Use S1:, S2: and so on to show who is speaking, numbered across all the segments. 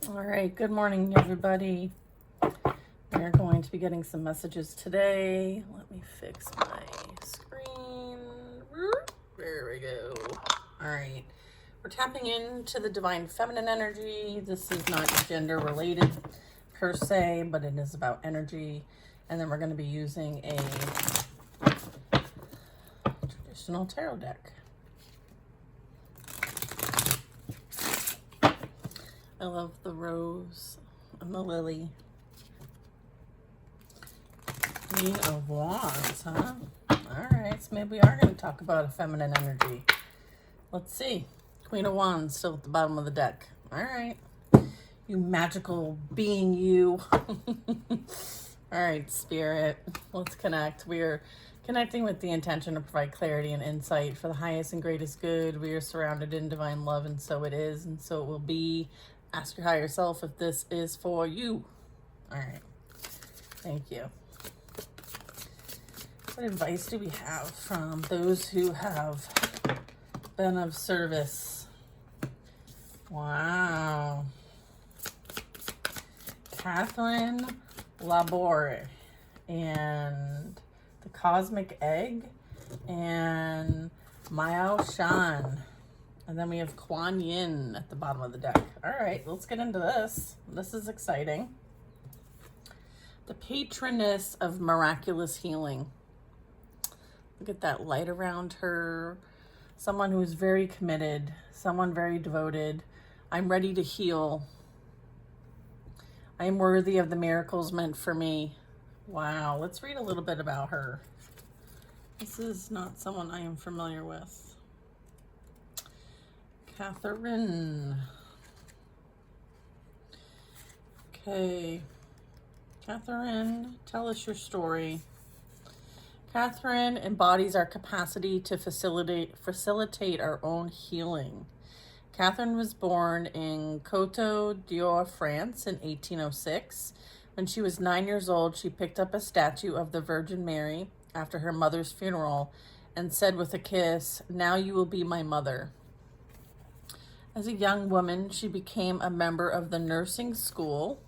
S1: All right, good morning, everybody. We're going to be getting some messages today. Let me fix my screen. There we go. All right, we're tapping into the divine feminine energy. This is not gender related per se, but it is about energy. And then we're going to be using a traditional tarot deck. I love the rose and the lily. Queen of Wands, huh? All right, so maybe we are going to talk about a feminine energy. Let's see. Queen of Wands still at the bottom of the deck. All right. You magical being, you. All right, Spirit. Let's connect. We are connecting with the intention to provide clarity and insight for the highest and greatest good. We are surrounded in divine love, and so it is, and so it will be. Ask your higher self if this is for you. All right. Thank you. What advice do we have from those who have been of service? Wow. Catherine Laborde and the Cosmic Egg and Mao Shan. And then we have Kuan Yin at the bottom of the deck. All right, let's get into this. This is exciting. The patroness of miraculous healing. Look at that light around her. Someone who is very committed, someone very devoted. I'm ready to heal. I am worthy of the miracles meant for me. Wow, let's read a little bit about her. This is not someone I am familiar with. Catherine. Okay. Catherine, tell us your story. Catherine embodies our capacity to facilitate our own healing. Catherine was born in Côte d'Or, France in 1806. When she was 9 years old, she picked up a statue of the Virgin Mary after her mother's funeral and said with a kiss, "Now you will be my mother." As a young woman, she became a member of the nursing school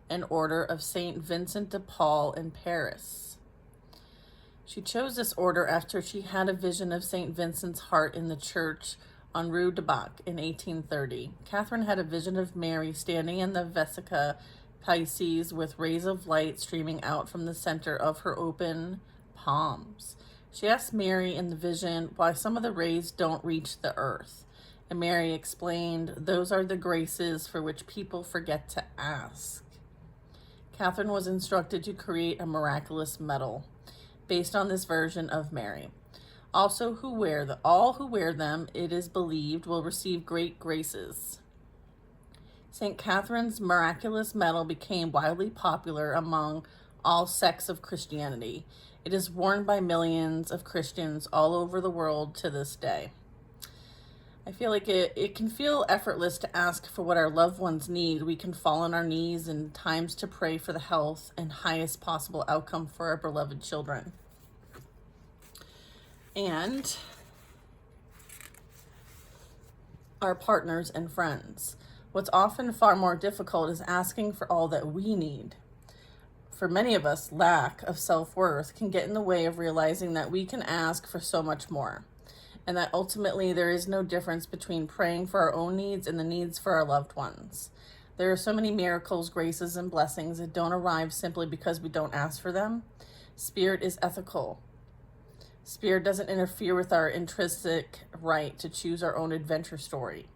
S1: and order of Saint Vincent de Paul in Paris. She chose this order after she had a vision of Saint Vincent's heart in the church on Rue de Bac in 1830. Catherine had a vision of Mary standing in the Vesica Pisces with rays of light streaming out from the center of her open palms. She asked Mary in the vision why some of the rays don't reach the earth. And Mary explained, "Those are the graces for which people forget to ask." Catherine was instructed to create a miraculous medal based on this version of Mary. Also, all who wear them, it is believed, will receive great graces. St. Catherine's miraculous medal became widely popular among all sects of Christianity. It is worn by millions of Christians all over the world to this day. I feel like it can feel effortless to ask for what our loved ones need. We can fall on our knees in times to pray for the health and highest possible outcome for our beloved children. And our partners and friends. What's often far more difficult is asking for all that we need. For many of us, lack of self-worth can get in the way of realizing that we can ask for so much more, and that ultimately there is no difference between praying for our own needs and the needs for our loved ones. There are so many miracles, graces, and blessings that don't arrive simply because we don't ask for them. Spirit is ethical. Spirit doesn't interfere with our intrinsic right to choose our own adventure story.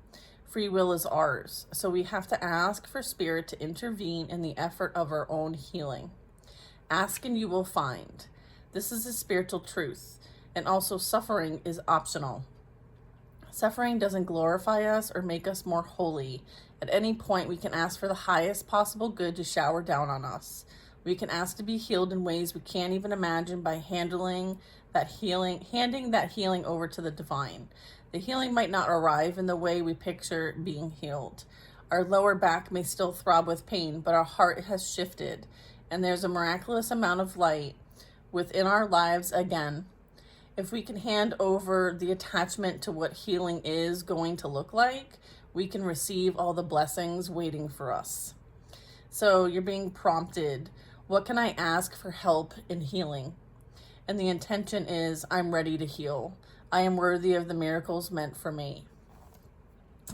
S1: Free will is ours, so we have to ask for Spirit to intervene in the effort of our own healing. Ask and you will find. This is a spiritual truth, and also suffering is optional. Suffering doesn't glorify us or make us more holy. At any point, we can ask for the highest possible good to shower down on us. We can ask to be healed in ways we can't even imagine by handing that healing over to the divine. The healing might not arrive in the way we picture being healed. Our lower back may still throb with pain, but our heart has shifted, and there's a miraculous amount of light within our lives again. If we can hand over the attachment to what healing is going to look like, we can receive all the blessings waiting for us. So you're being prompted, what can I ask for help in healing? And the intention is, I'm ready to heal. I am worthy of the miracles meant for me.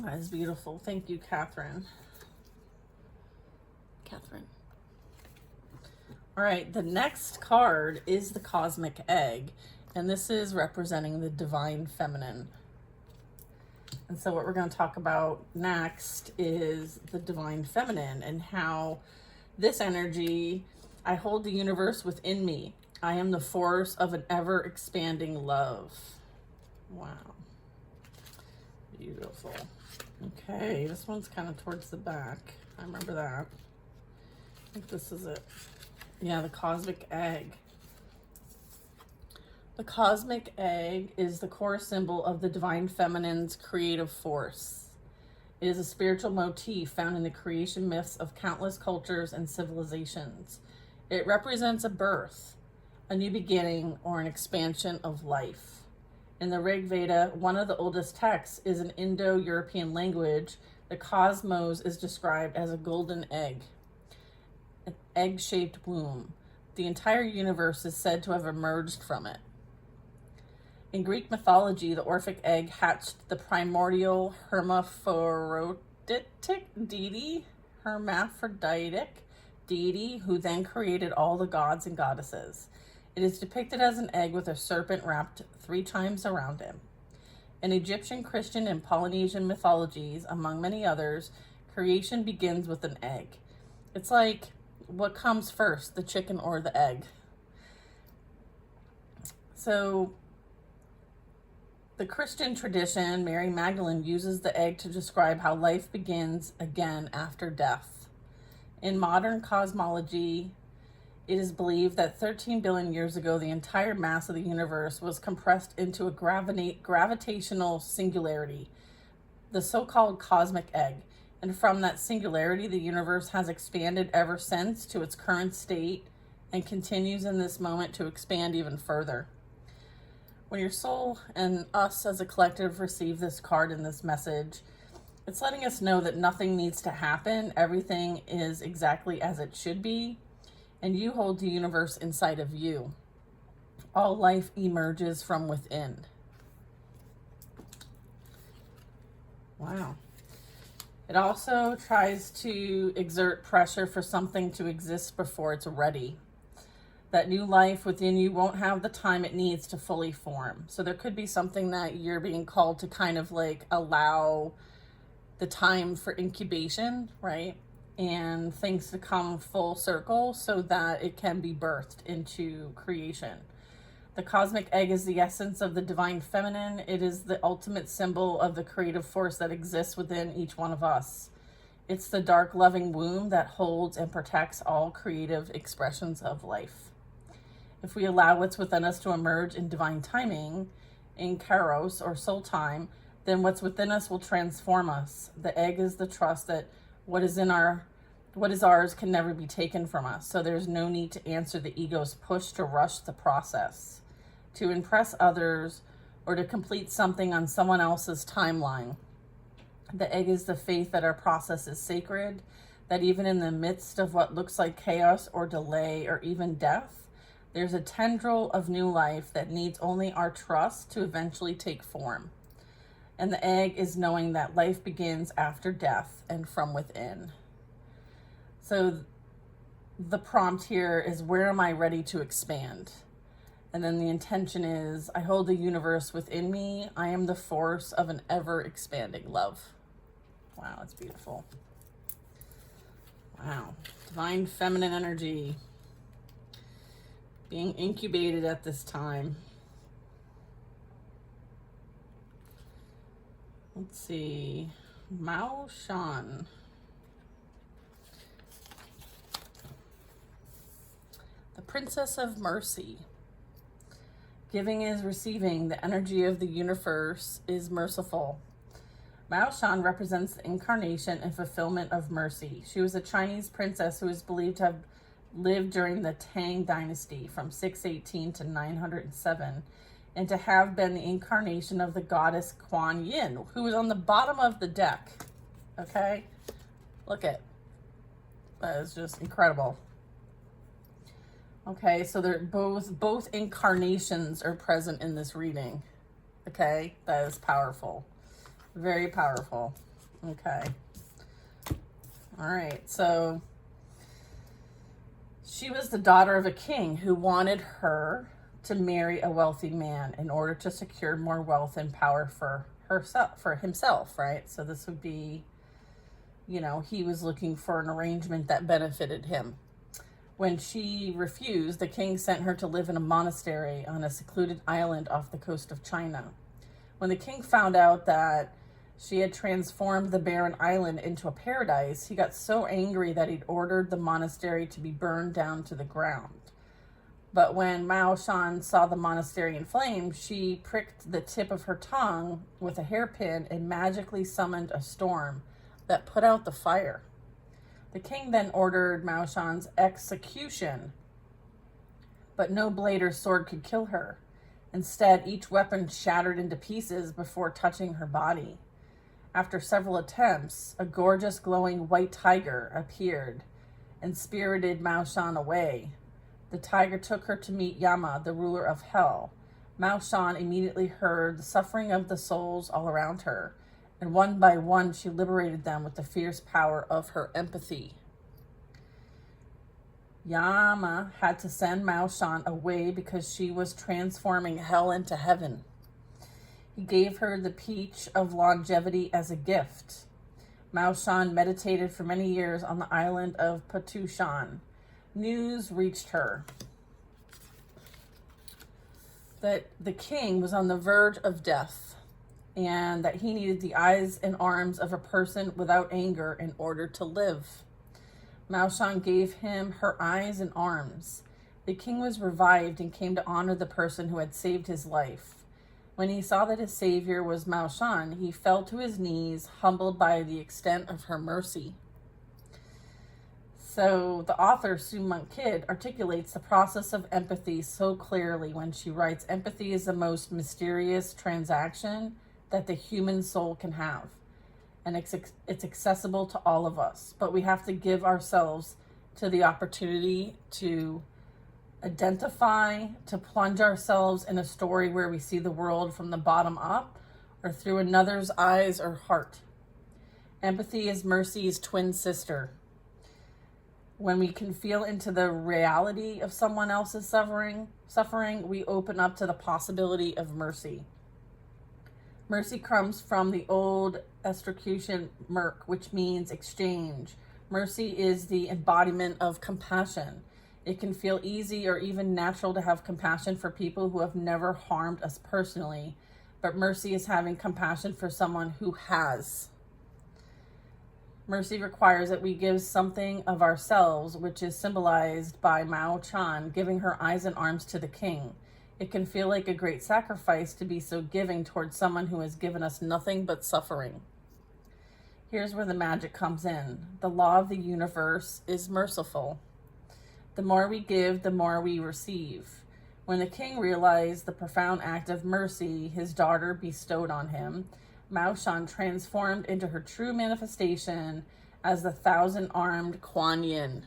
S1: That is beautiful. Thank you, Catherine. All right, the next card is the Cosmic Egg, and this is representing the Divine Feminine. And so what we're going to talk about next is the Divine Feminine and how this energy, I hold the universe within me. I am the force of an ever-expanding love. Wow. Beautiful. Okay, this one's kind of towards the back. I remember that. I think this is it. Yeah, the Cosmic Egg. The Cosmic Egg is the core symbol of the Divine Feminine's creative force. It is a spiritual motif found in the creation myths of countless cultures and civilizations. It represents a birth, a new beginning, or an expansion of life. In the Rig Veda, one of the oldest texts, is an Indo-European language. The cosmos is described as a golden egg, an egg-shaped womb. The entire universe is said to have emerged from it. In Greek mythology, the Orphic egg hatched the primordial hermaphroditic deity who then created all the gods and goddesses. It is depicted as an egg with a serpent wrapped 3 times around him. In Egyptian, Christian, and Polynesian mythologies, among many others, creation begins with an egg. It's like, what comes first, the chicken or the egg? So, the Christian tradition, Mary Magdalene, uses the egg to describe how life begins again after death. In modern cosmology, it is believed that 13 billion years ago, the entire mass of the universe was compressed into a gravitational singularity, the so-called cosmic egg. And from that singularity, the universe has expanded ever since to its current state and continues in this moment to expand even further. When your soul and us as a collective receive this card and this message, it's letting us know that nothing needs to happen. Everything is exactly as it should be, and you hold the universe inside of you. All life emerges from within. Wow. It also tries to exert pressure for something to exist before it's ready. That new life within you won't have the time it needs to fully form. So there could be something that you're being called to kind of like allow the time for incubation, right? And things to come full circle so that it can be birthed into creation. The cosmic egg is the essence of the divine feminine. It is the ultimate symbol of the creative force that exists within each one of us. It's the dark, loving womb that holds and protects all creative expressions of life. If we allow what's within us to emerge in divine timing, in kairos or soul time, then what's within us will transform us. The egg is the trust that what is ours can never be taken from us. So there's no need to answer the ego's push to rush the process, to impress others, or to complete something on someone else's timeline. The egg is the faith that our process is sacred, that even in the midst of what looks like chaos or delay or even death, there's a tendril of new life that needs only our trust to eventually take form. And the egg is knowing that life begins after death and from within. So the prompt here is, where am I ready to expand? And then the intention is, I hold the universe within me. I am the force of an ever-expanding love. Wow, that's beautiful. Wow. Divine feminine energy being incubated at this time. Let's see. Mao Shan. The Princess of Mercy. Giving is receiving. The energy of the universe is merciful. Mao Shan represents the incarnation and fulfillment of mercy. She was a Chinese princess who is believed to have lived during the Tang Dynasty from 618 to 907, and to have been the incarnation of the goddess Kuan Yin, who was on the bottom of the deck. Okay? Look at that is just incredible. Okay, so they're both incarnations are present in this reading. Okay, that is powerful. Very powerful. Okay. All right, so she was the daughter of a king who wanted her to marry a wealthy man in order to secure more wealth and power for himself, right? So this would be, he was looking for an arrangement that benefited him. When she refused, the king sent her to live in a monastery on a secluded island off the coast of China. When the king found out that she had transformed the barren island into a paradise, he got so angry that he'd ordered the monastery to be burned down to the ground. But when Mao Shan saw the monastery in flames, she pricked the tip of her tongue with a hairpin and magically summoned a storm that put out the fire. The king then ordered Mao Shan's execution, but no blade or sword could kill her. Instead, each weapon shattered into pieces before touching her body. After several attempts, a gorgeous glowing white tiger appeared and spirited Mao Shan away. The tiger took her to meet Yama, the ruler of hell. Mao Shan immediately heard the suffering of the souls all around her, and one by one she liberated them with the fierce power of her empathy. Yama had to send Mao Shan away because she was transforming hell into heaven. He gave her the peach of longevity as a gift. Mao Shan meditated for many years on the island of Patushan. News reached her that the king was on the verge of death, and that he needed the eyes and arms of a person without anger in order to live. Mao Shan gave him her eyes and arms. The king was revived and came to honor the person who had saved his life. When he saw that his savior was Mao Shan, he fell to his knees, humbled by the extent of her mercy. So the author, Sue Monk Kidd, articulates the process of empathy so clearly when she writes, "Empathy is the most mysterious transaction that the human soul can have. And it's accessible to all of us. But we have to give ourselves to the opportunity to identify, to plunge ourselves in a story where we see the world from the bottom up or through another's eyes or heart. Empathy is mercy's twin sister. When we can feel into the reality of someone else's suffering, we open up to the possibility of mercy. Mercy comes from the old etruscan merc, which means exchange. Mercy is the embodiment of compassion. It can feel easy or even natural to have compassion for people who have never harmed us personally, but mercy is having compassion for someone who has. Mercy requires that we give something of ourselves, which is symbolized by Mao Shan giving her eyes and arms to the king. It can feel like a great sacrifice to be so giving towards someone who has given us nothing but suffering. Here's where the magic comes in. The law of the universe is merciful. The more we give, the more we receive. When the king realized the profound act of mercy his daughter bestowed on him, Mao Shan transformed into her true manifestation as the 1,000-armed Kuan Yin.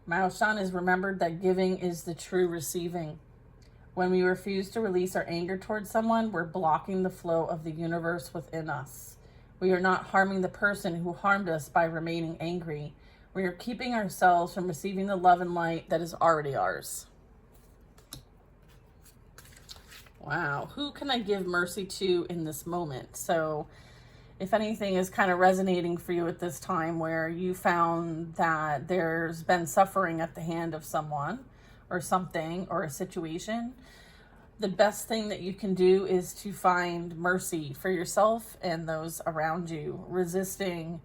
S1: Mao Shan is remembered that giving is the true receiving. When we refuse to release our anger towards someone, we're blocking the flow of the universe within us. We are not harming the person who harmed us by remaining angry. We are keeping ourselves from receiving the love and light that is already ours. Wow, who can I give mercy to in this moment? So if anything is kind of resonating for you at this time where you found that there's been suffering at the hand of someone or something or a situation, the best thing that you can do is to find mercy for yourself and those around you, resisting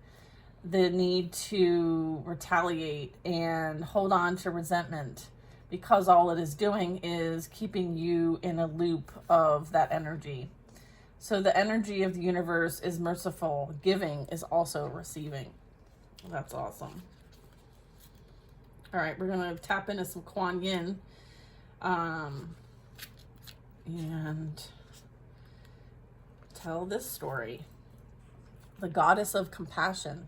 S1: the need to retaliate and hold on to resentment, because all it is doing is keeping you in a loop of that energy. So the energy of the universe is merciful. Giving is also receiving. That's awesome. All right, we're going to tap into some Kuan Yin. And tell this story. the goddess of compassion.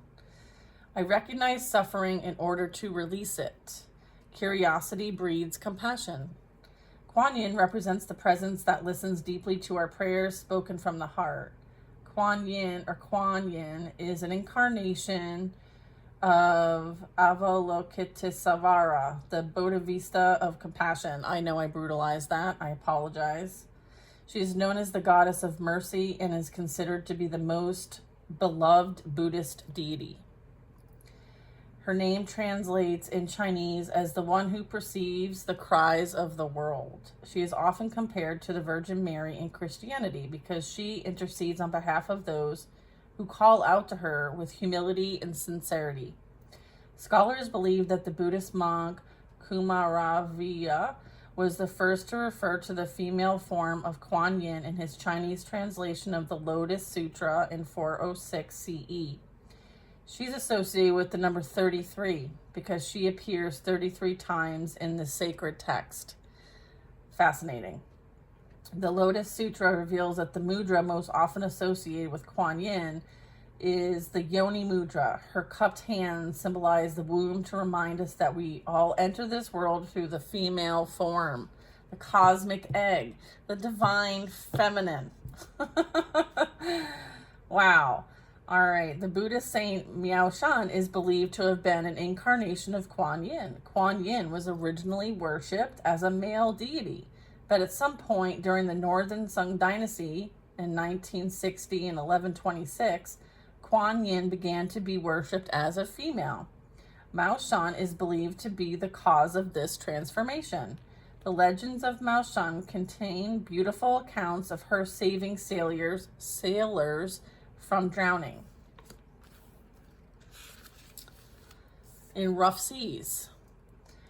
S1: I recognize suffering in order to release it. Curiosity breeds compassion. Kuan Yin represents the presence that listens deeply to our prayers spoken from the heart. Kuan Yin is an incarnation of Avalokitesvara, the Bodhisattva of compassion. I know I brutalized that. I apologize. She is known as the goddess of mercy and is considered to be the most beloved Buddhist deity. Her name translates in Chinese as the one who perceives the cries of the world. She is often compared to the Virgin Mary in Christianity because she intercedes on behalf of those who call out to her with humility and sincerity. Scholars believe that the Buddhist monk Kumaravya was the first to refer to the female form of Kuan Yin in his Chinese translation of the Lotus Sutra in 406 CE. She's associated with the number 33 because she appears 33 times in the sacred text. Fascinating. The Lotus Sutra reveals that the mudra most often associated with Kuan Yin is the Yoni Mudra. Her cupped hands symbolize the womb to remind us that we all enter this world through the female form, the cosmic egg, the divine feminine. Wow. All right, the Buddhist saint Miao Shan is believed to have been an incarnation of Kuan Yin. Kuan Yin was originally worshipped as a male deity, but at some point during the Northern Sung Dynasty in 1960 and 1126, Kuan Yin began to be worshipped as a female. Mao Shan is believed to be the cause of this transformation. The legends of Mao Shan contain beautiful accounts of her saving sailors from drowning in rough seas.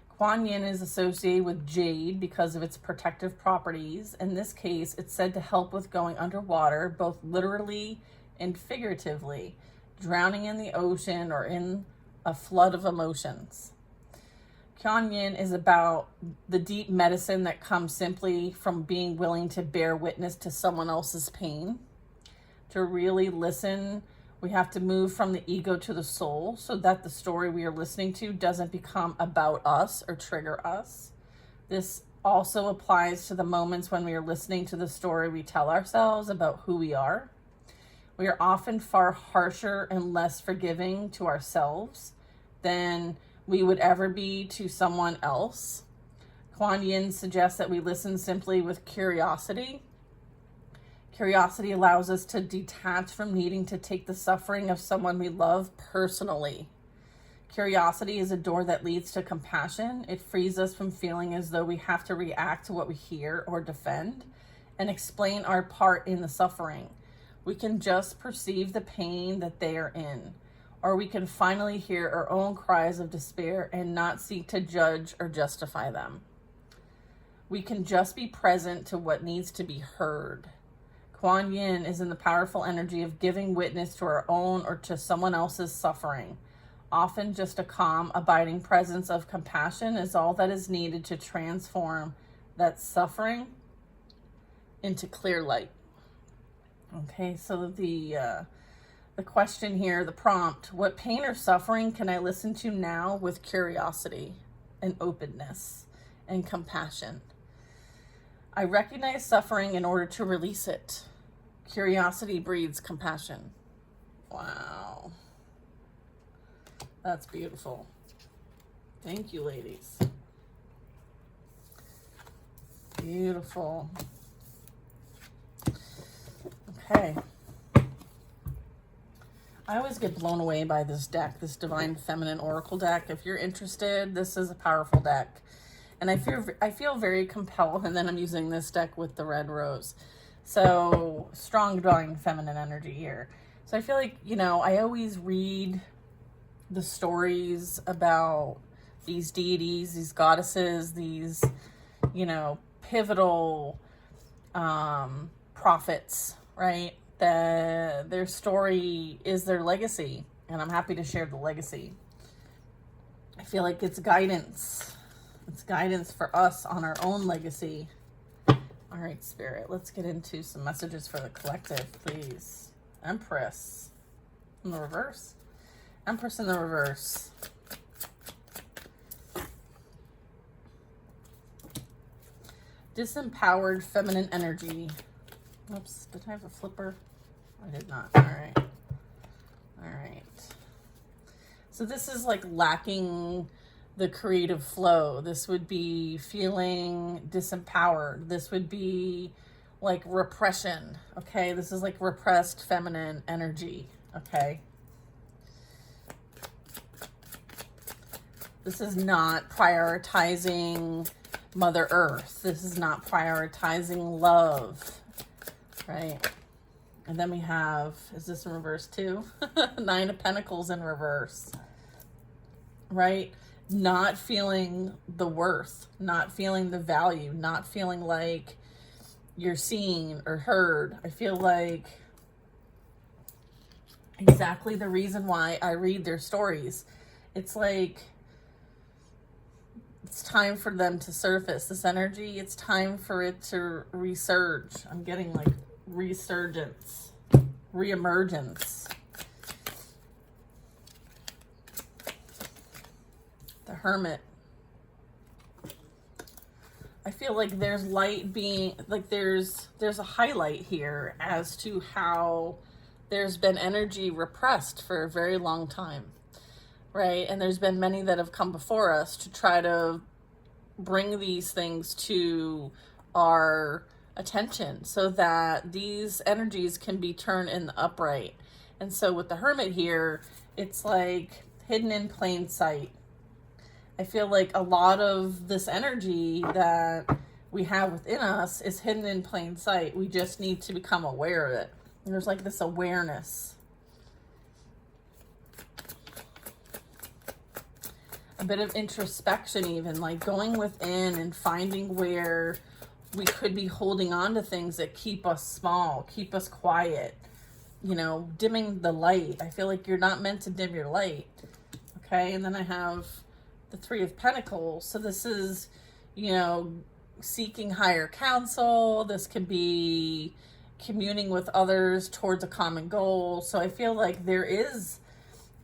S1: Kuan Yin is associated with jade because of its protective properties. In this case, it's said to help with going underwater, both literally and figuratively, drowning in the ocean or in a flood of emotions. Kuan Yin is about the deep medicine that comes simply from being willing to bear witness to someone else's pain. To really listen, we have to move from the ego to the soul so that the story we are listening to doesn't become about us or trigger us. This also applies to the moments when we are listening to the story we tell ourselves about who we are. We are often far harsher and less forgiving to ourselves than we would ever be to someone else. Kuan Yin suggests that we listen simply with curiosity. Curiosity allows us to detach from needing to take the suffering of someone we love personally. Curiosity is a door that leads to compassion. It frees us from feeling as though we have to react to what we hear or defend and explain our part in the suffering. We can just perceive the pain that they are in, or we can finally hear our own cries of despair and not seek to judge or justify them. We can just be present to what needs to be heard. Kuan Yin is in the powerful energy of giving witness to our own or to someone else's suffering. Often just a calm, abiding presence of compassion is all that is needed to transform that suffering into clear light. Okay, so the question here, the prompt, what pain or suffering can I listen to now with curiosity and openness and compassion? I recognize suffering in order to release it. Curiosity breeds compassion. Wow. That's beautiful. Thank you, ladies. Beautiful. Okay. I always get blown away by this deck, this Divine Feminine Oracle deck. If you're interested, this is a powerful deck. And I feel very compelled, and then I'm using this deck with the red rose. So, strong Divine Feminine energy here. So I feel like, I always read the stories about these deities, these goddesses, these, pivotal prophets, right? Their story is their legacy, and I'm happy to share the legacy. I feel like it's guidance. It's guidance for us on our own legacy. All right, Spirit, let's get into some messages for the collective, please. Empress. in the reverse. Empress in the reverse. Disempowered feminine energy. Oops, did I have a flipper? I did not. All right. All right. So this is like lacking the creative flow. This would be feeling disempowered. This would be like repression. Okay. This is like repressed feminine energy. Okay. This is not prioritizing Mother Earth. This is not prioritizing love, right? And then we have, is this in reverse too? Nine of Pentacles in reverse, right? Not feeling the worth, not feeling the value, not feeling like you're seen or heard. I feel like exactly the reason why I read their stories. It's like, it's time for them to surface, this energy. It's time for it to resurge. I'm getting like resurgence, reemergence. The Hermit. I feel like there's light being, like there's a highlight here as to how there's been energy repressed for a very long time. Right? And there's been many that have come before us to try to bring these things to our attention so that these energies can be turned in the upright. And so with the Hermit here, it's like hidden in plain sight. I feel like a lot of this energy that we have within us is hidden in plain sight. We just need to become aware of it. And there's like this awareness. A bit of introspection, even like going within and finding where we could be holding on to things that keep us small, keep us quiet, you know, dimming the light. I feel like you're not meant to dim your light. Okay. And then I have the Three of Pentacles. So this is, you know, seeking higher counsel. This could be communing with others towards a common goal. So I feel like there is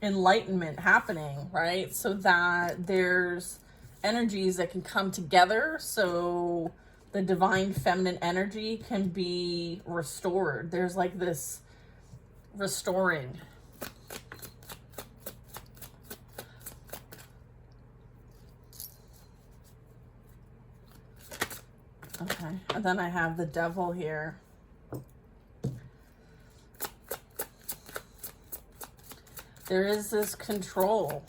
S1: enlightenment happening, right? So that there's energies that can come together so the divine feminine energy can be restored. There's like this restoring. Okay, and then I have the Devil here. There is this control.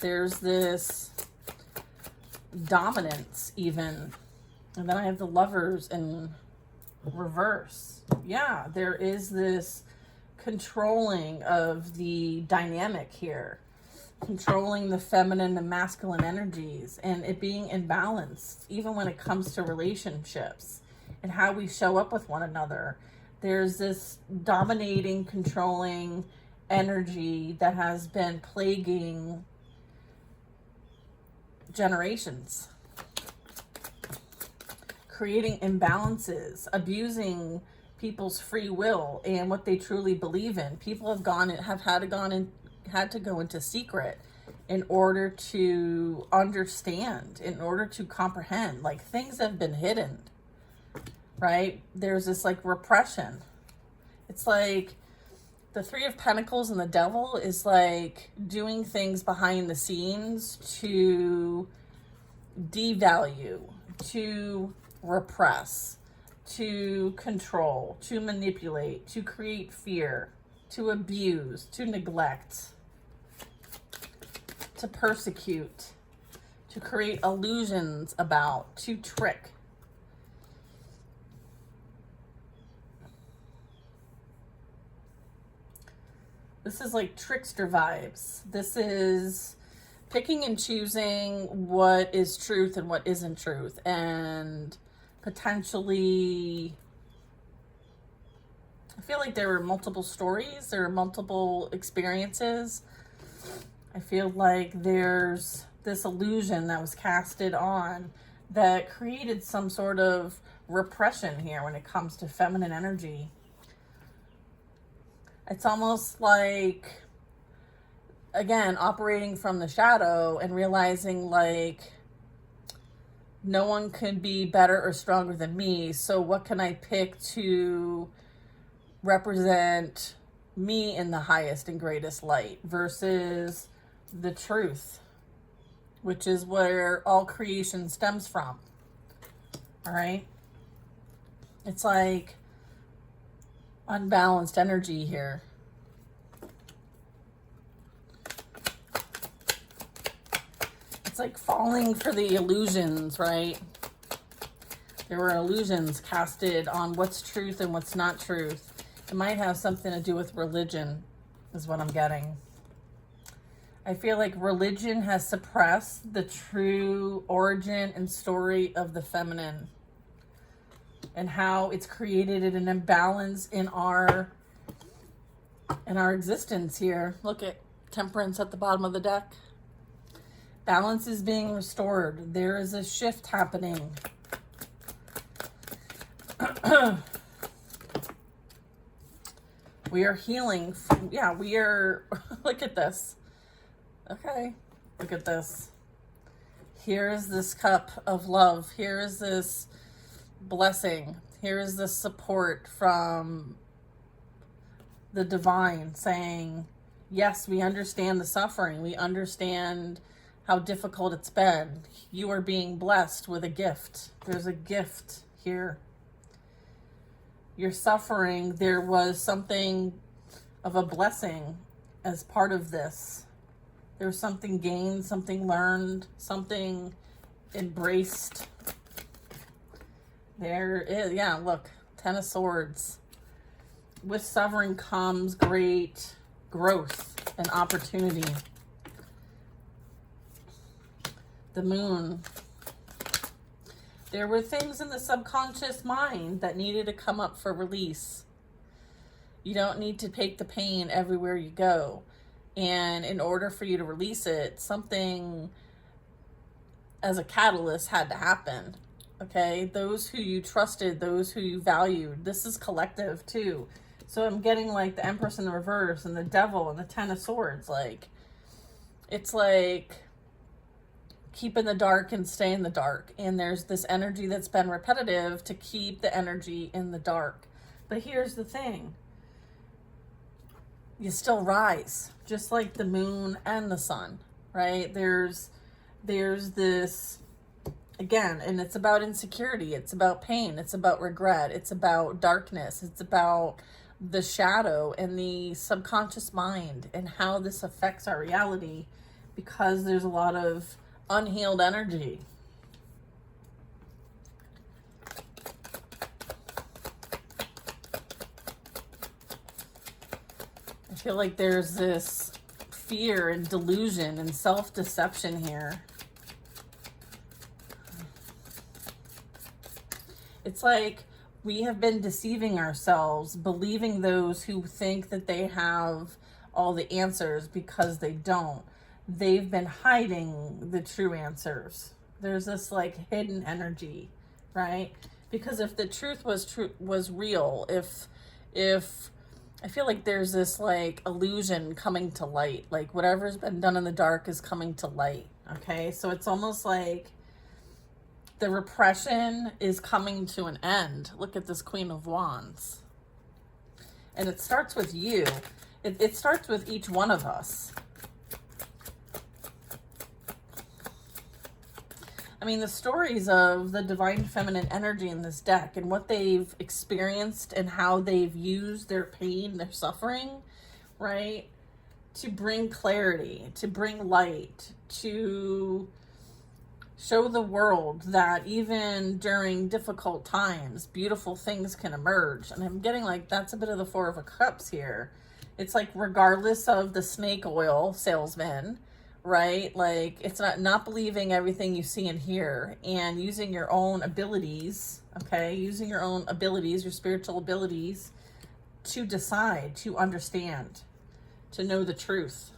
S1: There's this dominance even. And then I have the Lovers in reverse. Yeah, there is this controlling of the dynamic here. Controlling the feminine and masculine energies and it being imbalanced, even when it comes to relationships and how we show up with one another. There's this dominating, controlling energy that has been plaguing generations, creating imbalances, abusing people's free will and what they truly believe in. People have had to go into secret in order to understand, in order to comprehend. Like things have been hidden, right? There's this like repression. It's like the Three of Pentacles and the Devil is like doing things behind the scenes to devalue, to repress, to control, to manipulate, to create fear, to abuse, to neglect, to persecute, to create illusions about, to trick. This is like trickster vibes. This is picking and choosing what is truth and what isn't truth, and potentially, I feel like there were multiple stories, there are multiple experiences. I feel like there's this illusion that was casted on that created some sort of repression here when it comes to feminine energy. It's almost like, again, operating from the shadow and realizing like no one can be better or stronger than me. So what can I pick to represent me in the highest and greatest light versus the truth, which is where all creation stems from. All right. It's like unbalanced energy here. It's like falling for the illusions, right? There were illusions casted on what's truth and what's not truth. It might have something to do with religion, is what I'm getting. I feel like religion has suppressed the true origin and story of the feminine and how it's created an imbalance in our existence here. Look at Temperance at the bottom of the deck. Balance is being restored. There is a shift happening. We are healing. Yeah, we are. Look at this. Okay, look at this. Here is this cup of love. Here is this blessing. Here is this support from the divine saying, yes, we understand the suffering. We understand how difficult it's been. You are being blessed with a gift. There's a gift here. Your suffering, there was something of a blessing as part of this. There was something gained, something learned, something embraced. There is, yeah, look, 10 of Swords. With suffering comes great growth and opportunity. The Moon. There were things in the subconscious mind that needed to come up for release. You don't need to take the pain everywhere you go. And in order for you to release it, something as a catalyst had to happen. Okay? Those who you trusted, those who you valued. This is collective too. So I'm getting like the Empress in the reverse and the Devil and the 10 of Swords. Like, it's like keep in the dark and stay in the dark. And there's this energy that's been repetitive to keep the energy in the dark. But here's the thing. You still rise, just like the moon and the sun, right? There's this, again, and it's about insecurity. It's about pain. It's about regret. It's about darkness. It's about the shadow and the subconscious mind and how this affects our reality because there's a lot of unhealed energy. I feel like there's this fear and delusion and self-deception here. It's like we have been deceiving ourselves, believing those who think that they have all the answers because they don't. They've been hiding the true answers. There's this like hidden energy, right? Because if the truth was real, if I feel like there's this like illusion coming to light, like whatever's been done in the dark is coming to light. Okay, so it's almost like the repression is coming to an end. Look at this Queen of Wands. And it starts with you. It starts with each one of us. I mean, the stories of the divine feminine energy in this deck and what they've experienced and how they've used their pain, their suffering, right? To bring clarity, to bring light, to show the world that even during difficult times, beautiful things can emerge. And I'm getting like, that's a bit of the Four of Cups here. It's like, regardless of the snake oil salesman, right? Like, it's not believing everything you see and hear and using your own abilities, okay? Using your own abilities, your spiritual abilities to decide, to understand, to know the truth.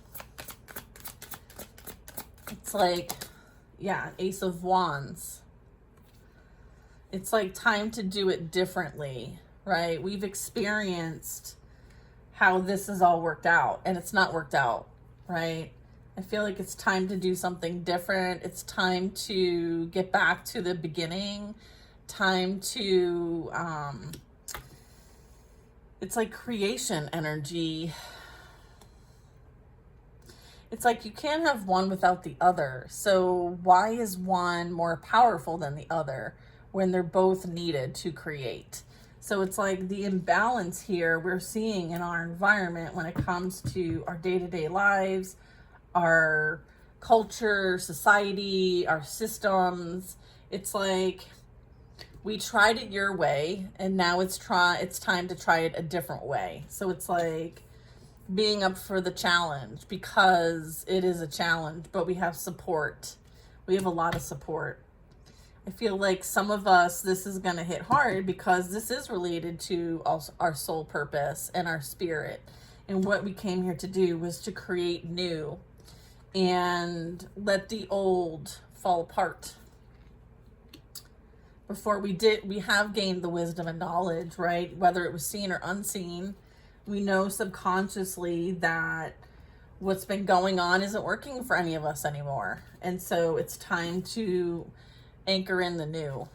S1: It's like, yeah, Ace of Wands. It's like time to do it differently, right? We've experienced how this is all worked out, and it's not worked out, right? I feel like it's time to do something different. It's time to get back to the beginning. Time to, it's like creation energy. It's like you can't have one without the other. So why is one more powerful than the other when they're both needed to create? So it's like the imbalance here we're seeing in our environment when it comes to our day-to-day lives, our culture, society, our systems. It's like we tried it your way, and now it's time to try it a different way. So it's like being up for the challenge, because it is a challenge, but we have support. We have a lot of support. I feel like some of us, this is going to hit hard because this is related to our soul purpose and our spirit. And what we came here to do was to create new and let the old fall apart. Before we have gained the wisdom and knowledge, right? Whether it was seen or unseen, we know subconsciously that what's been going on isn't working for any of us anymore. And so it's time to anchor in the new.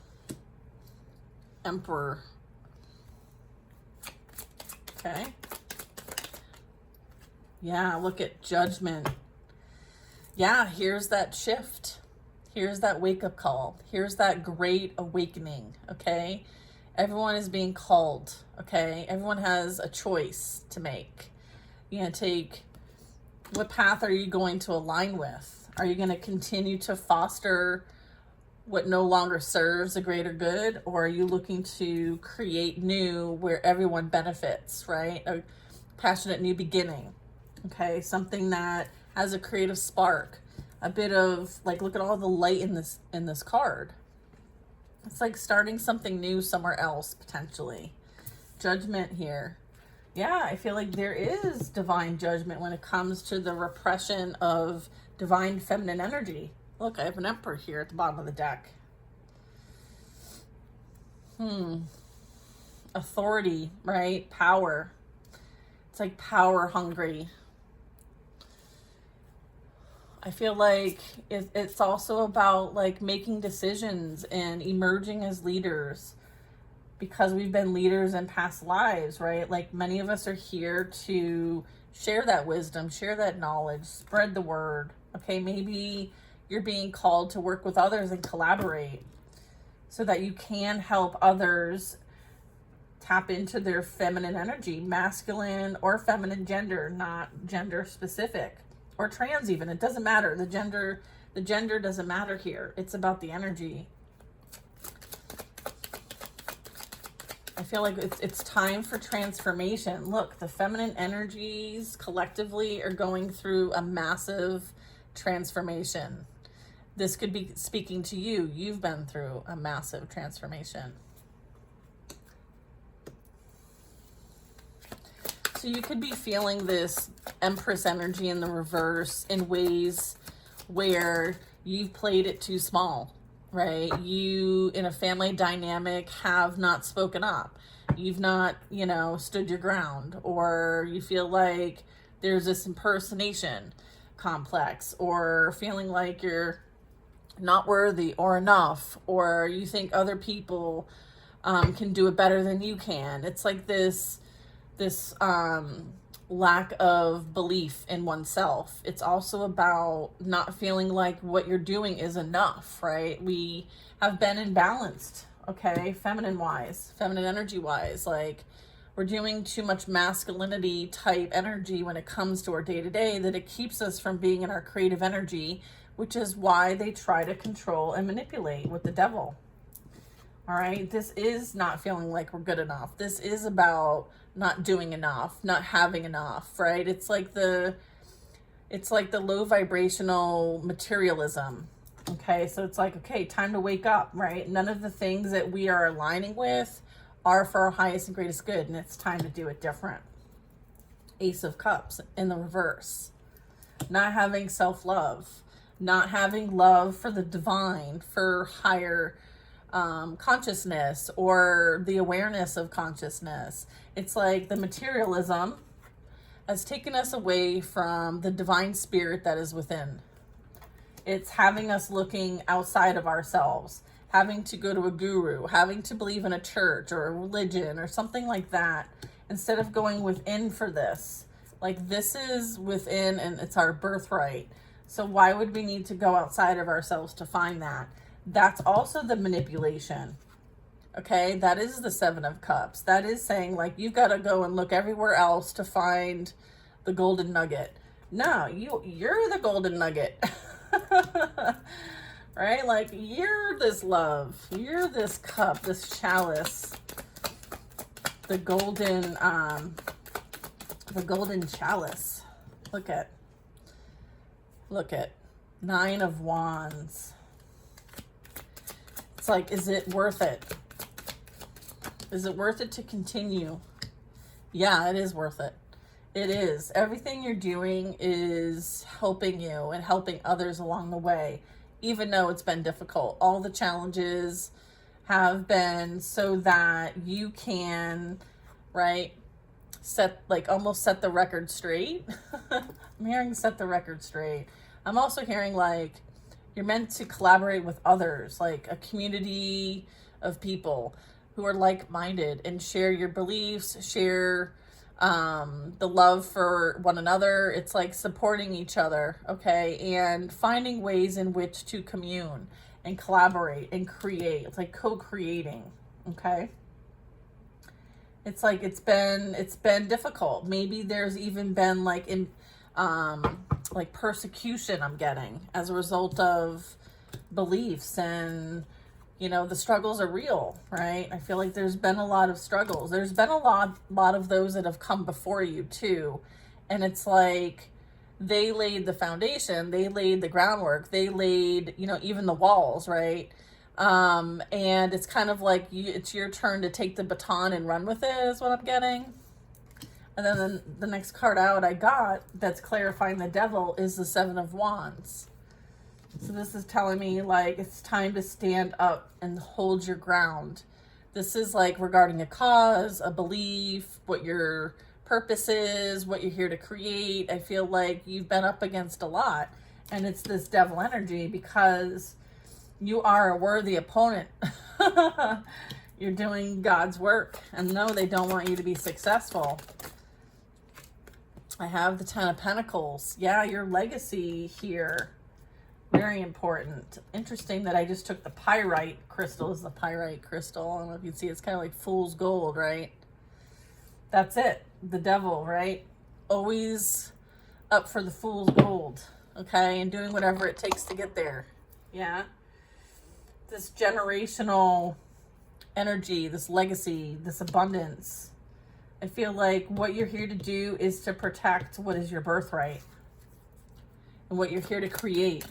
S1: Emperor. Okay. Yeah, look at Judgment. Yeah, here's that shift. Here's that wake-up call. Here's that great awakening, okay? Everyone is being called, okay? Everyone has a choice to make. You're going to take, what path are you going to align with? Are you going to continue to foster what no longer serves a greater good? Or are you looking to create new where everyone benefits, right? A passionate new beginning, okay? Something that has a creative spark. A bit of, like, look at all the light in this card. It's like starting something new somewhere else, potentially. Judgment here. Yeah, I feel like there is divine judgment when it comes to the repression of divine feminine energy. Look, I have an Emperor here at the bottom of the deck. Authority, right? Power. It's like power hungry. I feel like it's also about like making decisions and emerging as leaders, because we've been leaders in past lives, right? Like many of us are here to share that wisdom, share that knowledge, spread the word. Okay, maybe you're being called to work with others and collaborate so that you can help others tap into their feminine energy, masculine or feminine gender, not gender specific. Or trans even, it doesn't matter. The gender doesn't matter here. It's about the energy. I feel like it's time for transformation. Look, the feminine energies collectively are going through a massive transformation. This could be speaking to you. You've been through a massive transformation. So you could be feeling this Empress energy in the reverse in ways where you've played it too small, right? You, in a family dynamic, have not spoken up. You've not, stood your ground, or you feel like there's this impersonation complex, or feeling like you're not worthy or enough, or you think other people can do it better than you can. It's like this lack of belief in oneself. It's also about not feeling like what you're doing is enough, right? We have been imbalanced, okay? Feminine energy wise, like we're doing too much masculinity type energy when it comes to our day-to-day, that it keeps us from being in our creative energy, which is why they try to control and manipulate with the devil. All right, this is not feeling like we're good enough. This is about not doing enough, not having enough, right? It's like the low vibrational materialism. Okay, so it's like, okay, time to wake up, right? None of the things that we are aligning with are for our highest and greatest good, and it's time to do it different. Ace of Cups in the reverse. Not having self-love, not having love for the divine, for higher consciousness, or the awareness of consciousness. It's like the materialism, has taken us away from the divine spirit that is within. It's having us looking outside of ourselves, having to go to a guru, having to believe in a church or a religion or something like that, instead of going within for this. Like, this is within and it's our birthright. So why would we need to go outside of ourselves to find that? That's also the manipulation. Okay, that is the Seven of Cups. That is saying, like, you've got to go and look everywhere else to find the golden nugget. No, you're the golden nugget. Right? Like, you're this love. You're this cup, this chalice. The golden chalice. Look at Nine of Wands. It's like, is it worth it? Is it worth it to continue? Yeah, it is worth it. It is. Everything you're doing is helping you and helping others along the way, even though it's been difficult. All the challenges have been so that you can, right, almost set the record straight. I'm hearing set the record straight. I'm also hearing, like, you're meant to collaborate with others, like a community of people who are like-minded and share your beliefs, share the love for one another. It's like supporting each other, okay? And finding ways in which to commune and collaborate and create. It's like co-creating, okay? It's like it's been difficult. Maybe there's even been like persecution I'm getting as a result of beliefs, and the struggles are real, right? I feel like there's been a lot of struggles. There's been a lot of those that have come before you too. And it's like they laid the foundation, they laid the groundwork, they laid, even the walls, right? And it's kind of like it's your turn to take the baton and run with it, is what I'm getting. And then the next card out I got that's clarifying the devil is the Seven of Wands. So this is telling me, like, it's time to stand up and hold your ground. This is like regarding a cause, a belief, what your purpose is, what you're here to create. I feel like you've been up against a lot, and it's this devil energy because you are a worthy opponent. You're doing God's work, and no, they don't want you to be successful. I have the Ten of Pentacles. Yeah, your legacy here. Very important. Interesting that I just took the pyrite crystal. This is the pyrite crystal. I don't know if you can see, it's kind of like fool's gold, right? That's it. The devil, right? Always up for the fool's gold, okay? And doing whatever it takes to get there. Yeah. This generational energy, this legacy, this abundance. I feel like what you're here to do is to protect what is your birthright and what you're here to create.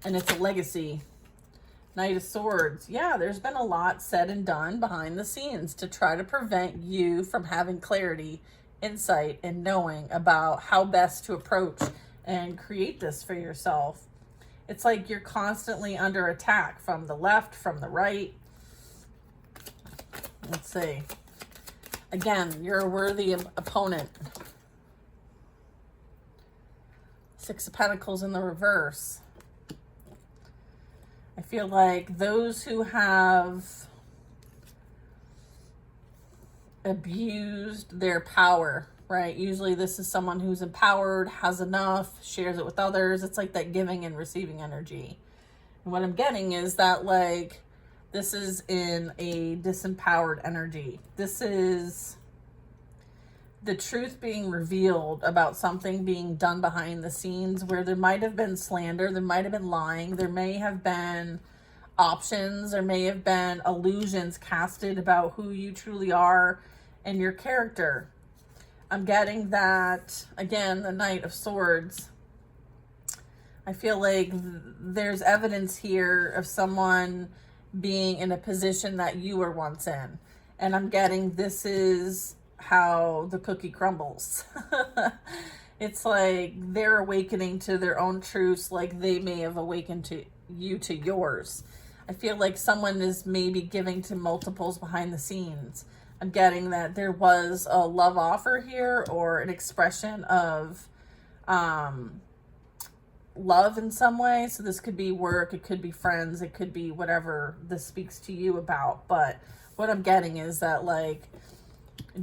S1: And it's a legacy. Knight of Swords. Yeah, there's been a lot said and done behind the scenes to try to prevent you from having clarity, insight, and knowing about how best to approach and create this for yourself. It's like you're constantly under attack from the left, from the right. Let's see. Again, you're a worthy opponent. Six of Pentacles in the reverse. I feel like those who have abused their power, right? Usually this is someone who's empowered, has enough, shares it with others. It's like that giving and receiving energy. And what I'm getting is that, like, this is in a disempowered energy. This is the truth being revealed about something being done behind the scenes where there might have been slander, there might have been lying, there may have been options, there may have been illusions casted about who you truly are and your character. I'm getting that, again, the Knight of Swords. I feel like there's evidence here of someone being in a position that you were once in. And I'm getting this is how the cookie crumbles. It's like they're awakening to their own truths like they may have awakened to you to yours. I feel like someone is maybe giving to multiples behind the scenes. I'm getting that there was a love offer here, or an expression of love in some way. So this could be work, it could be friends, it could be whatever this speaks to you about. But what I'm getting is that, like,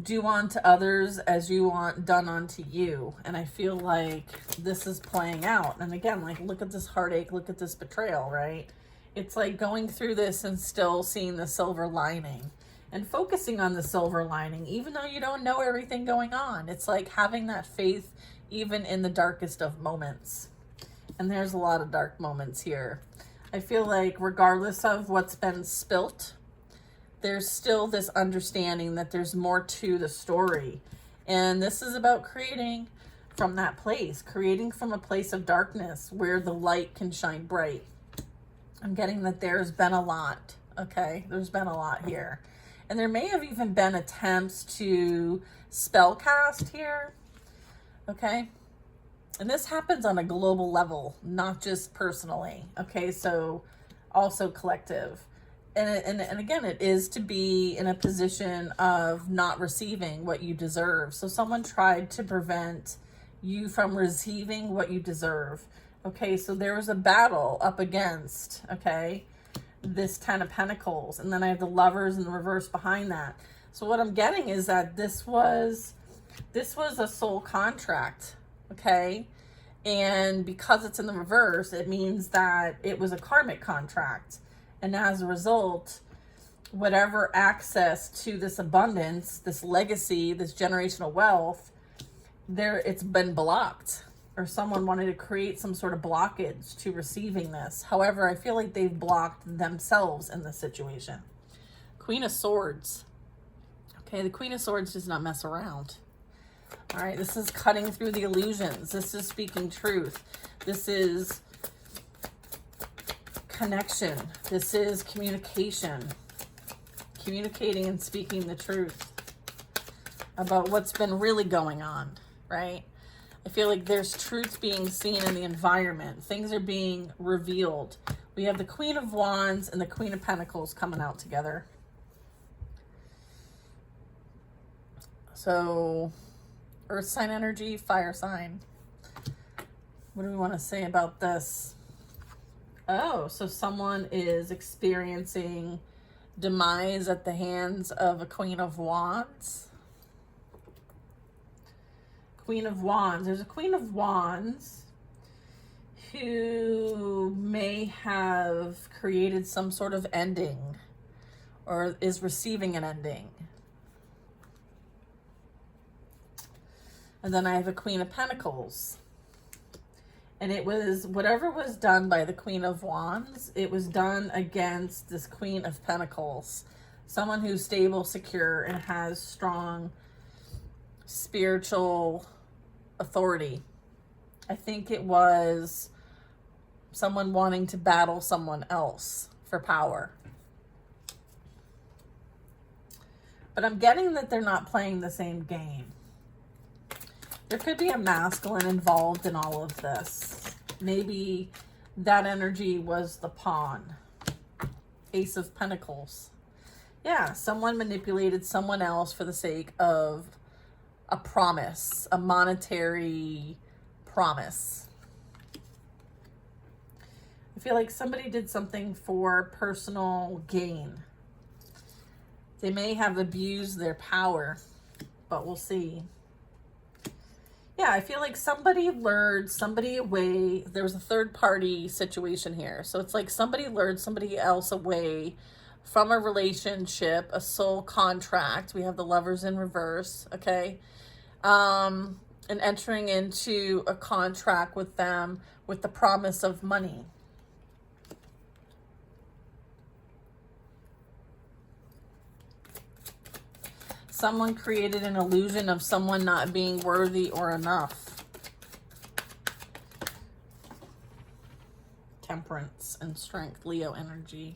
S1: do unto others as you want done unto you. And I feel like this is playing out. And again, like, look at this heartache, look at this betrayal, right? It's like going through this and still seeing the silver lining and focusing on the silver lining, even though you don't know everything going on. It's like having that faith even in the darkest of moments. And there's a lot of dark moments here. I feel like regardless of what's been spilt, there's still this understanding that there's more to the story. And this is about creating from that place, creating from a place of darkness where the light can shine bright. I'm getting that there's been a lot, okay? There's been a lot here. And there may have even been attempts to spell cast here, okay? And this happens on a global level, not just personally, okay? So also collective. And again, it is to be in a position of not receiving what you deserve. So someone tried to prevent you from receiving what you deserve. Okay, so there was a battle up against, okay, this 10 of Pentacles. And then I have the Lovers in the reverse behind that. So what I'm getting is that this was a soul contract, okay? And because it's in the reverse, it means that it was a karmic contract. And as a result, whatever access to this abundance, this legacy, this generational wealth, it's been blocked, or someone wanted to create some sort of blockage to receiving this. However, I feel like they've blocked themselves in this situation. Queen of Swords. Okay, the Queen of Swords does not mess around. All right, this is cutting through the illusions. This is speaking truth. This is connection. This is communication. Communicating and speaking the truth about what's been really going on, right? I feel like there's truth being seen in the environment. Things are being revealed. We have the Queen of Wands and the Queen of Pentacles coming out together. So, earth sign energy, fire sign. What do we want to say about this? Oh, so someone is experiencing demise at the hands of a Queen of Wands. Queen of Wands. There's a Queen of Wands who may have created some sort of ending or is receiving an ending. And then I have a Queen of Pentacles. And it was whatever was done by the Queen of Wands, it was done against this Queen of Pentacles. Someone who's stable, secure, and has strong spiritual authority. I think it was someone wanting to battle someone else for power. But I'm getting that they're not playing the same game. There could be a masculine involved in all of this. Maybe that energy was the pawn. Ace of Pentacles. Yeah, someone manipulated someone else for the sake of a promise, a monetary promise. I feel like somebody did something for personal gain. They may have abused their power, but we'll see. Yeah, I feel like somebody lured somebody away. There was a third party situation here. So it's like somebody lured somebody else away from a relationship, a soul contract. We have the Lovers in reverse, okay? And entering into a contract with them with the promise of money. Someone created an illusion of someone not being worthy or enough. Temperance and strength, Leo energy.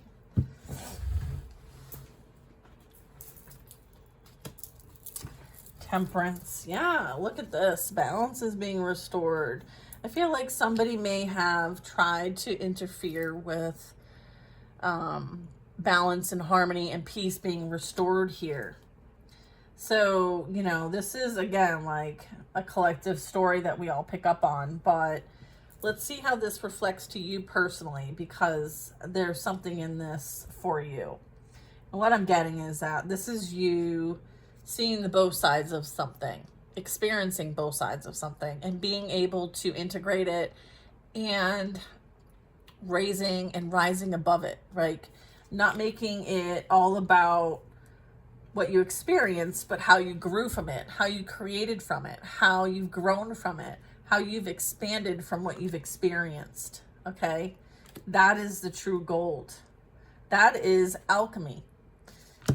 S1: Temperance. Yeah, look at this. Balance is being restored. I feel like somebody may have tried to interfere with balance and harmony and peace being restored here. So, you know, this is, again, like a collective story that we all pick up on, but let's see how this reflects to you personally, because there's something in this for you. And what I'm getting is that this is you seeing the both sides of something, experiencing both sides of something, and being able to integrate it and raising and rising above it, right? Not making it all about what you experienced, but how you grew from it, how you created from it, how you've grown from it, how you've expanded from what you've experienced. Okay? That is the true gold. That is alchemy.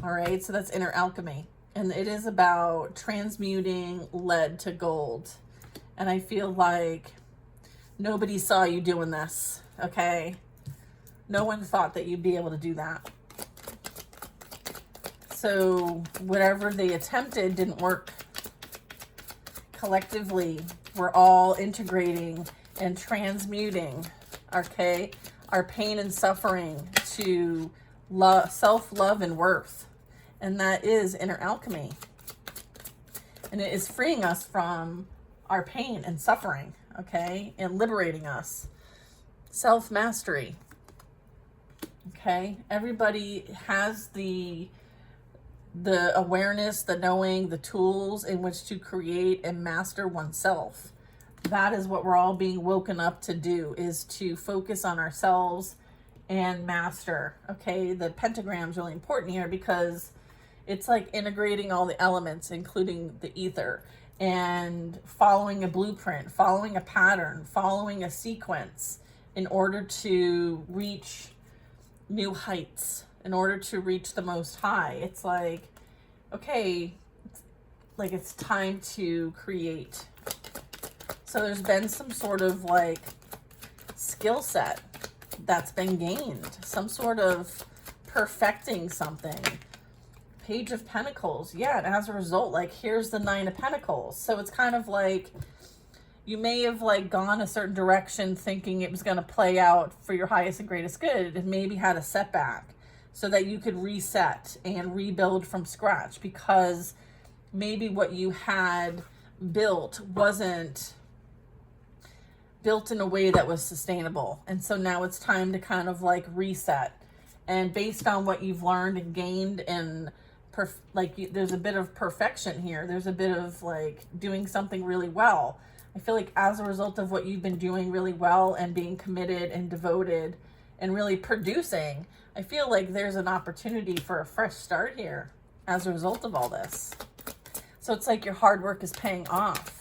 S1: All right? So that's inner alchemy. And it is about transmuting lead to gold. And I feel like nobody saw you doing this. Okay? No one thought that you'd be able to do that. So whatever they attempted didn't work. Collectively, we're all integrating and transmuting, okay, our pain and suffering to love, self-love and worth. And that is inner alchemy. And it is freeing us from our pain and suffering, okay, and liberating us. Self-mastery. Okay, everybody has the awareness, the knowing, the tools in which to create and master oneself. That is what we're all being woken up to do, is to focus on ourselves and master. Okay, the pentagram is really important here because it's like integrating all the elements, including the ether, and following a blueprint, following a pattern, following a sequence in order to reach new heights, in order to reach the most high. It's like, okay, it's time to create. So there's been some sort of like skill set that's been gained, some sort of perfecting something. Page of Pentacles, yeah, and as a result, like, here's the Nine of Pentacles. So it's kind of like you may have like gone a certain direction thinking it was going to play out for your highest and greatest good, and maybe had a setback, so that you could reset and rebuild from scratch, because maybe what you had built wasn't built in a way that was sustainable. And so now it's time to kind of reset. And based on what you've learned and gained, and there's a bit of perfection here. There's a bit of doing something really well. I feel like as a result of what you've been doing really well and being committed and devoted and really producing, I feel like there's an opportunity for a fresh start here as a result of all this. So it's like your hard work is paying off.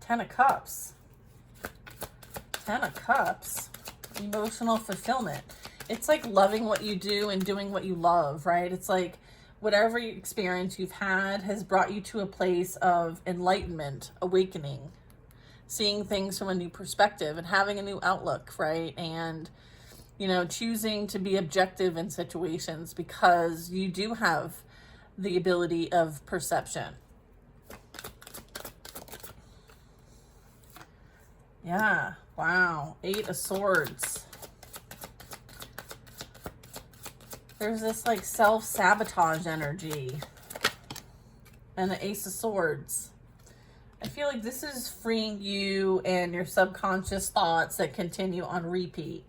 S1: Ten of Cups. Ten of Cups. Emotional fulfillment. It's like loving what you do and doing what you love, right? It's like whatever experience you've had has brought you to a place of enlightenment, awakening, seeing things from a new perspective and having a new outlook, right? And, choosing to be objective in situations because you do have the ability of perception. Yeah, wow. 8 of Swords. There's this self-sabotage energy. And the Ace of Swords. I feel like this is freeing you and your subconscious thoughts that continue on repeat.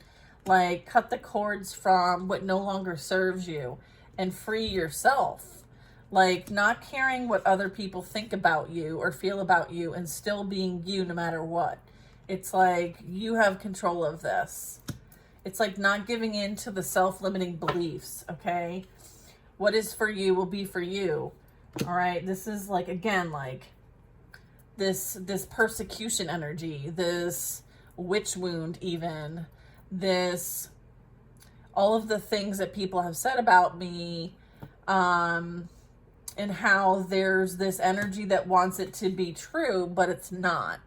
S1: Cut the cords from what no longer serves you and free yourself. Not caring what other people think about you or feel about you and still being you no matter what. It's like you have control of this. It's like not giving in to the self-limiting beliefs, okay? What is for you will be for you. All right? This is this persecution energy, this witch wound even, this all of the things that people have said about me, and how there's this energy that wants it to be true, but it's not.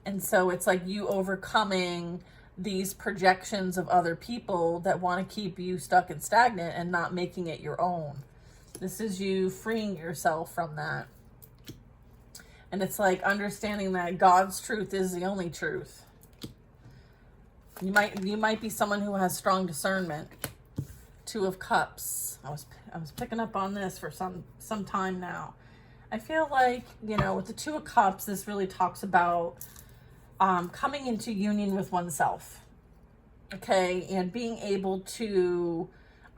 S1: And so it's like you overcoming these projections of other people that want to keep you stuck and stagnant and not making it your own. This is you freeing yourself from that. And it's like understanding that God's truth is the only truth. You might be someone who has strong discernment. Two of Cups. I was picking up on this for some time now. I feel like, you know, with the Two of Cups, this really talks about coming into union with oneself. Okay, and being able to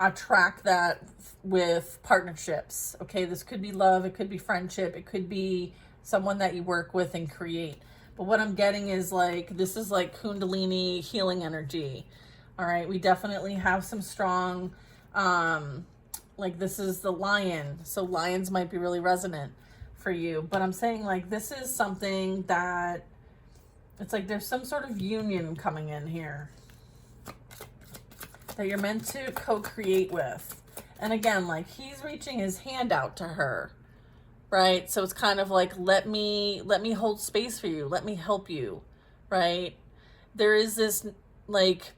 S1: attract that with partnerships. Okay, this could be love, it could be friendship, it could be someone that you work with and create. But what I'm getting is like, this is like Kundalini healing energy. All right, we definitely have some strong, like this is the Lion. So lions might be really resonant for you. But I'm saying like, this is something that, it's like there's some sort of union coming in here that you're meant to co-create with. And again, like he's reaching his hand out to her. Right? So it's kind of like, let me hold space for you. Let me help you. Right? There is this like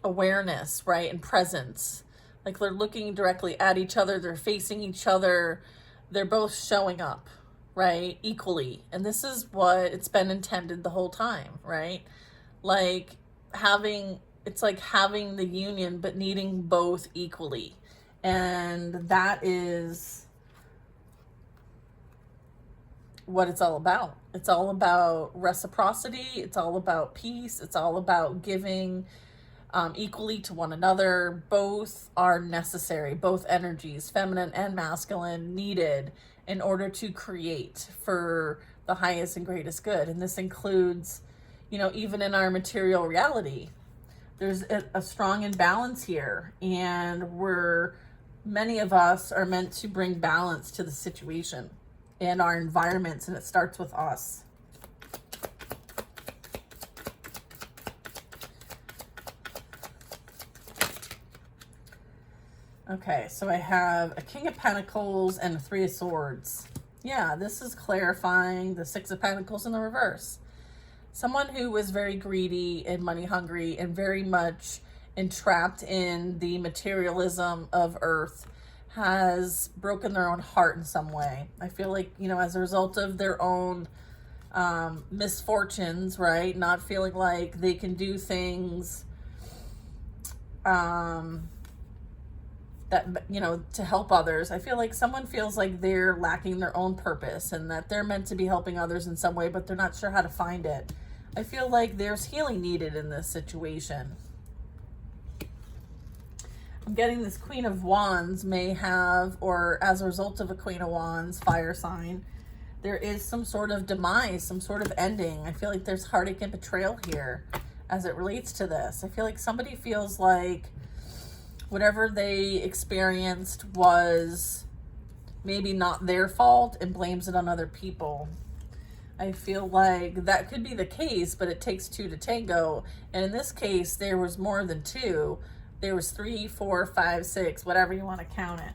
S1: awareness, right? And presence. Like they're looking directly at each other. They're facing each other. They're both showing up, right? Equally. And this is what it's been intended the whole time, right? Like it's like having the union, but needing both equally. And that is what it's all about. It's all about reciprocity. It's all about peace. It's all about giving equally to one another. Both are necessary. Both energies, feminine and masculine, needed in order to create for the highest and greatest good. And this includes, you know, even in our material reality, there's a strong imbalance here. And many of us are meant to bring balance to the situation and our environments, and it starts with us. Okay, so I have a King of Pentacles and a Three of Swords. Yeah, this is clarifying the Six of Pentacles in the reverse. Someone who was very greedy and money hungry and very much entrapped in the materialism of earth has broken their own heart in some way. I feel like, you know, as a result of their own misfortunes, right? Not feeling like they can do things that, you know, to help others. I feel like someone feels like they're lacking their own purpose and that they're meant to be helping others in some way, but they're not sure how to find it. I feel like there's healing needed in this situation. I'm getting this Queen of Wands may have, or as a result of a Queen of Wands, fire sign, there is some sort of demise, some sort of ending. I feel like there's heartache and betrayal here as it relates to this. I feel like somebody feels like whatever they experienced was maybe not their fault and blames it on other people. I feel like that could be the case, but it takes two to tango. And in this case, there was more than two. There was 3, 4, 5, 6, whatever you want to count it.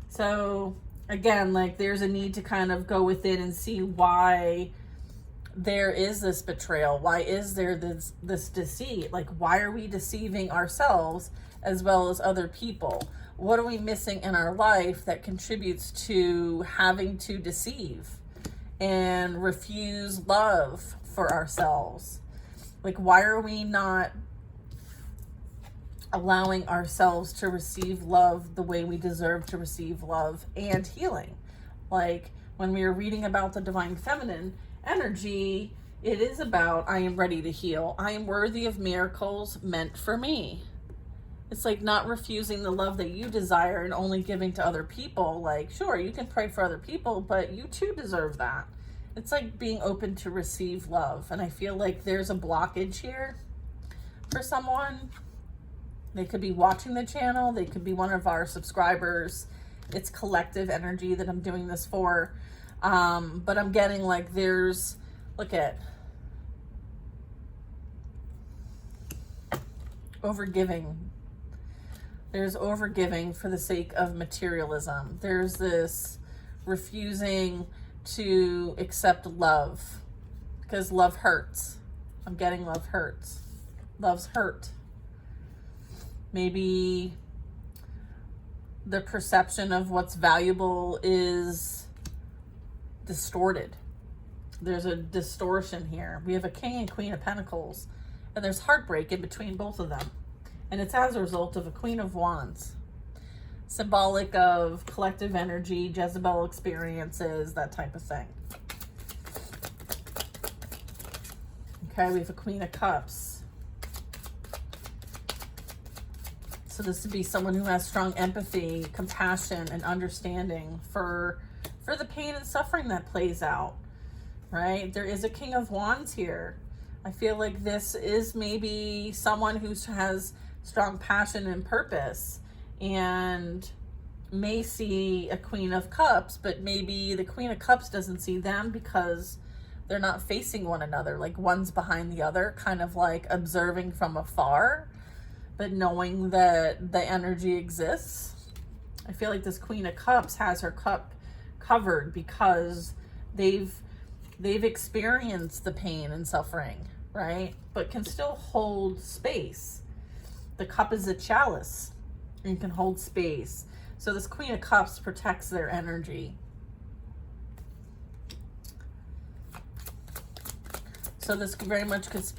S1: So again, like there's a need to kind of go within and see why there is this betrayal. Why is there this deceit? Like, why are we deceiving ourselves as well as other people? What are we missing in our life that contributes to having to deceive and refuse love for ourselves? Like, why are we not allowing ourselves to receive love the way we deserve to receive love and healing? Like when we were reading about the divine feminine energy, it is about, I am ready to heal. I am worthy of miracles meant for me. It's like not refusing the love that you desire and only giving to other people. Like, sure, you can pray for other people, but you too deserve that. It's like being open to receive love. And I feel like there's a blockage here for someone. They could be watching the channel. They could be one of our subscribers. It's collective energy that I'm doing this for. But I'm getting like there's, look at, overgiving. There's overgiving for the sake of materialism. There's this refusing to accept love because love hurts. I'm getting love hurts. Love's hurt. Maybe the perception of what's valuable is distorted. There's a distortion here. We have a King and Queen of Pentacles, And there's heartbreak in between both of them. And it's as a result of a Queen of Wands. Symbolic of collective energy, Jezebel experiences, that type of thing. Okay, we have a Queen of Cups. So this would be someone who has strong empathy, compassion, and understanding for the pain and suffering that plays out, right? There is a King of Wands here. I feel like this is maybe someone who has strong passion and purpose and may see a Queen of Cups, but maybe the Queen of Cups doesn't see them because they're not facing one another. Like one's behind the other, kind of like observing from afar, but knowing that the energy exists. I feel like this Queen of Cups has her cup covered because they've experienced the pain and suffering, right? But can still hold space. The cup is a chalice and can hold space. So this Queen of Cups protects their energy. So this very much could speak